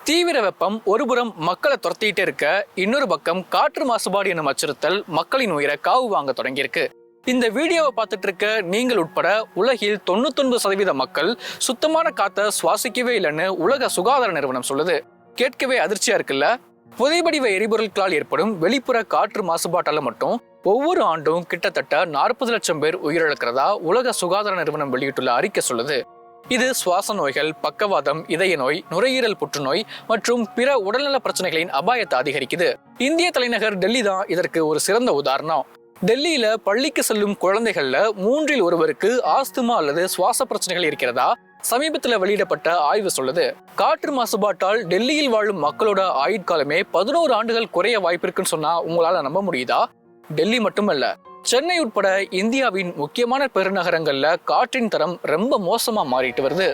தீவிர வெப்பம் ஒருபுறம் மக்களை துரத்திட்டே இருக்க, இன்னொரு பக்கம் காற்று மாசுபாடு எனும் அச்சுறுத்தல் மக்களின் உயிரை காவு வாங்க தொடங்கியிருக்கு. இந்த வீடியோவை பார்த்துட்டு இருக்க நீங்கள் உட்பட உலகில் 99% மக்கள் சுத்தமான காத்தை சுவாசிக்கவே இல்லைன்னு உலக சுகாதார நிறுவனம் சொல்லுது. கேட்கவே அதிர்ச்சியா இருக்குல்ல? புதைபடிவ எரிபொருட்களால் ஏற்படும் வெளிப்புற காற்று மாசுபாட்டால மட்டும் ஒவ்வொரு ஆண்டும் கிட்டத்தட்ட 40 லட்சம் பேர் உயிரிழக்கிறதா உலக சுகாதார நிறுவனம் வெளியிட்டுள்ள அறிக்கை சொல்லுது. இது சுவாச நோய்கள், பக்கவாதம், இதய நோய், நுரையீரல் புற்றுநோய் மற்றும் பிற உடல்நல பிரச்சனைகளின் அபாயத்தை அதிகரிக்குது. இந்திய தலைநகர் டெல்லி தான் இதற்கு ஒரு சிறந்த உதாரணம். டெல்லியில பள்ளிக்கு செல்லும் குழந்தைகள்ல 3 ஒருவருக்கு ஆஸ்துமா அல்லது சுவாச பிரச்சனைகள் இருக்கிறதா சமீபத்தில் வெளியிடப்பட்ட ஆய்வு சொல்லுது. காற்று மாசுபாட்டால் டெல்லியில் வாழும் மக்களோட ஆயுட்காலமே 11 ஆண்டுகள் குறைய வாய்ப்பு இருக்குன்னு சொன்னா உங்களால நம்ப முடியுதா? டெல்லி மட்டுமல்ல, சென்னை உட்பட இந்தியாவின் முக்கியமான பெருநகரங்கள்ல காற்றின் தரம் ரொம்ப மோசமா மாறிட்டு வருது.